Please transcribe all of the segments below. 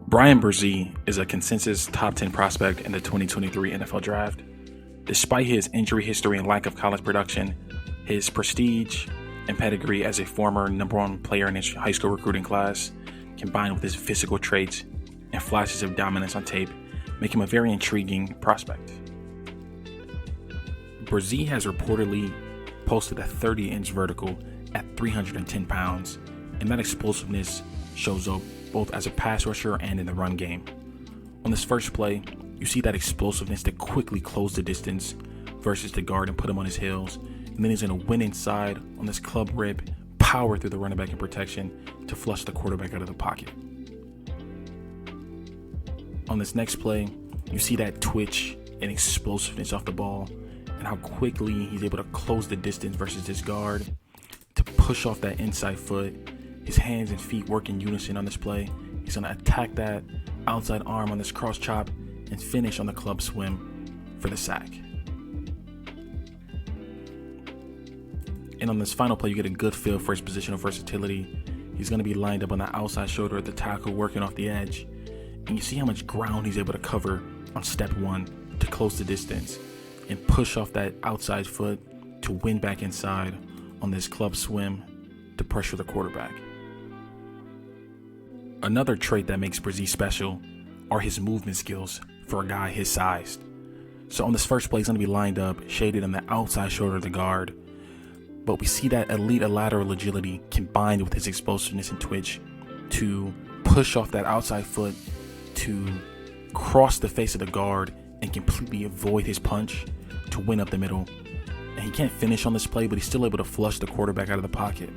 Bryan Bresee is a consensus top 10 prospect in the 2023 NFL Draft. Despite his injury history and lack of college production, his prestige and pedigree as a former number one player in his high school recruiting class, combined with his physical traits and flashes of dominance on tape, make him a very intriguing prospect. Bresee has reportedly posted a 30-inch vertical at 310 pounds, and that explosiveness shows up both as a pass rusher and in the run game. On this first play, you see that explosiveness to quickly close the distance versus the guard and put him on his heels, and then he's going to win inside on this club rip, power through the running back in protection to flush the quarterback out of the pocket. On this next play, you see that twitch and explosiveness off the ball and how quickly he's able to close the distance versus his guard to push off that inside foot. His hands and feet work in unison on this play. He's going to attack that outside arm on this cross chop and finish on the club swim for the sack. And on this final play, you get a good feel for his positional versatility. He's going to be lined up on the outside shoulder of the tackle, working off the edge. And you see how much ground he's able to cover on step one to close the distance and push off that outside foot to win back inside on this club swim to pressure the quarterback. Another trait that makes Bresee special are his movement skills for a guy his size. So on this first play, he's going to be lined up, shaded on the outside shoulder of the guard. But we see that elite lateral agility combined with his explosiveness and twitch to push off that outside foot to cross the face of the guard and completely avoid his punch to win up the middle. And he can't finish on this play, but he's still able to flush the quarterback out of the pocket.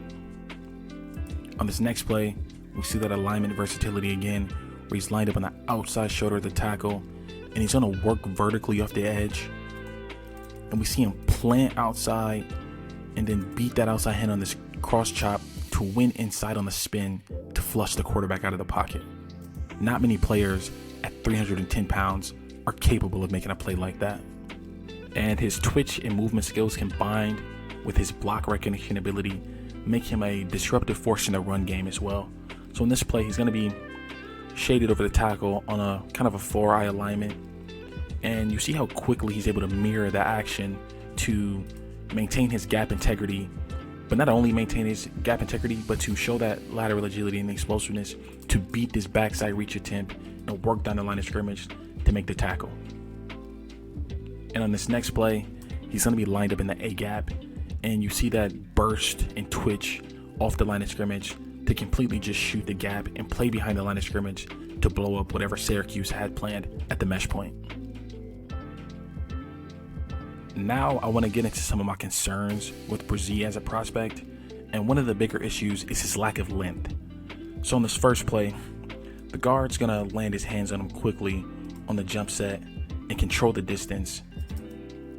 On this next play, we see that alignment versatility again, where he's lined up on the outside shoulder of the tackle, and he's going to work vertically off the edge. And we see him plant outside and then beat that outside hand on this cross chop to win inside on the spin to flush the quarterback out of the pocket. Not many players at 310 pounds are capable of making a play like that. And his twitch and movement skills combined with his block recognition ability make him a disruptive force in the run game as well. So in this play, he's going to be shaded over the tackle on a kind of a 4-eye alignment. And you see how quickly he's able to mirror the action to maintain his gap integrity, but not only maintain his gap integrity, but to show that lateral agility and explosiveness to beat this backside reach attempt and work down the line of scrimmage to make the tackle. And on this next play, he's going to be lined up in the A gap, and you see that burst and twitch off the line of scrimmage to completely just shoot the gap and play behind the line of scrimmage to blow up whatever Syracuse had planned at the mesh point. Now I want to get into some of my concerns with Bresee as a prospect, and one of the bigger issues is his lack of length. So on this first play, the guard's going to land his hands on him quickly on the jump set and control the distance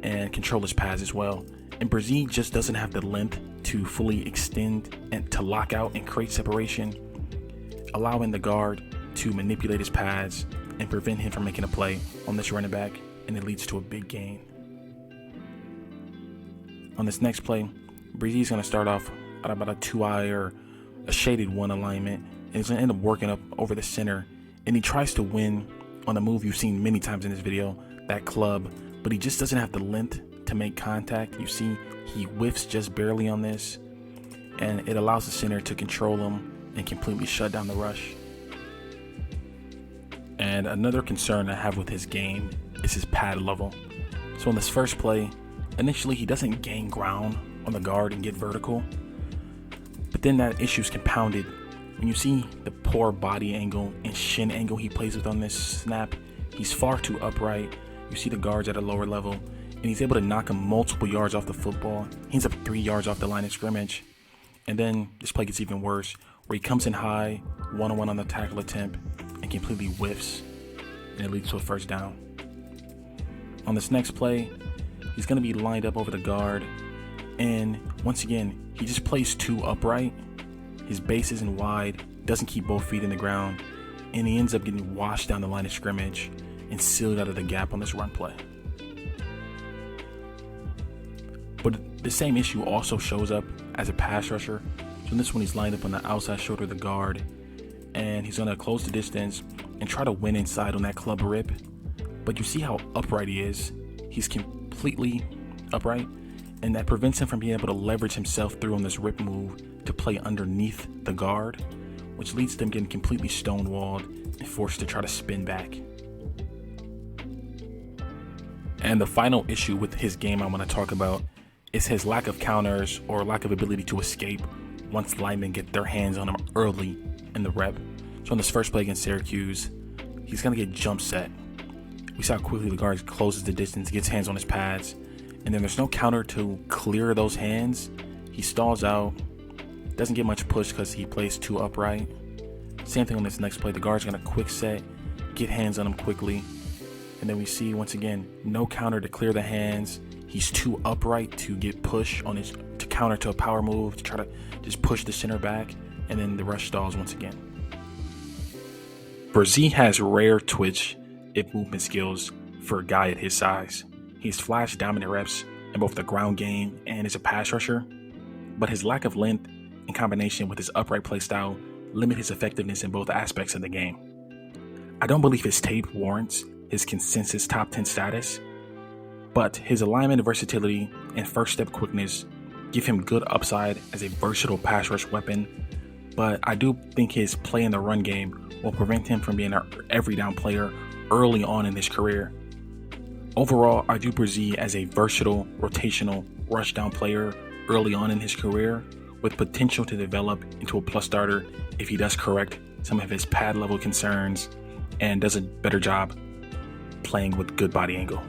and control his pads as well. And Bresee just doesn't have the length to fully extend and to lock out and create separation, allowing the guard to manipulate his pads and prevent him from making a play on this running back, and it leads to a big gain. On this next play, Bresee's going to start off at about a 2-eye or a shaded 1 alignment, and he's going to end up working up over the center, and he tries to win on a move you've seen many times in this video, that club, but he just doesn't have the length to make contact. You see he whiffs just barely on this, and it allows the center to control him and completely shut down the rush. And another concern I have with his game is his pad level. So on this first play, initially he doesn't gain ground on the guard and get vertical, but then that issue is compounded when you see the poor body angle and shin angle he plays with on this snap. He's far too upright. You see the guard's at a lower level, and he's able to knock him multiple yards off the football. He's up 3 yards off the line of scrimmage. And then this play gets even worse, where he comes in high, 1-on-1 on the tackle attempt, and completely whiffs, and it leads to a first down. On this next play, he's going to be lined up over the guard, and once again, he just plays too upright. His base isn't wide, doesn't keep both feet in the ground, and he ends up getting washed down the line of scrimmage and sealed out of the gap on this run play. But the same issue also shows up as a pass rusher. So in this one, he's lined up on the outside shoulder of the guard, and he's going to close the distance and try to win inside on that club rip. But you see how upright he is. He's completely upright, and that prevents him from being able to leverage himself through on this rip move to play underneath the guard, which leads to him getting completely stonewalled and forced to try to spin back. And the final issue with his game I want to talk about is his lack of counters or lack of ability to escape once linemen get their hands on him early in the rep. So in this first play against Syracuse, he's going to get jump set. We saw how quickly the guard closes the distance, gets hands on his pads, and then there's no counter to clear those hands. He stalls out, doesn't get much push because he plays too upright. Same thing on this next play. The guard's going to quick set, get hands on him quickly. And then we see, once again, no counter to clear the hands. He's too upright to get push on his, to counter to a power move, to try to just push the center back. And then the rush stalls once again. Bresee has rare twitch and movement skills for a guy at his size. He's flash dominant reps in both the ground game and as a pass rusher. But his lack of length in combination with his upright play style limit his effectiveness in both aspects of the game. I don't believe his tape warrants his consensus top 10 status, but his alignment versatility and first step quickness give him good upside as a versatile pass rush weapon, but I do think his play in the run game will prevent him from being an every down player early on in his career. Overall, I view Bresee as a versatile, rotational, rush down player early on in his career with potential to develop into a plus starter if he does correct some of his pad level concerns and does a better job playing with good body angle.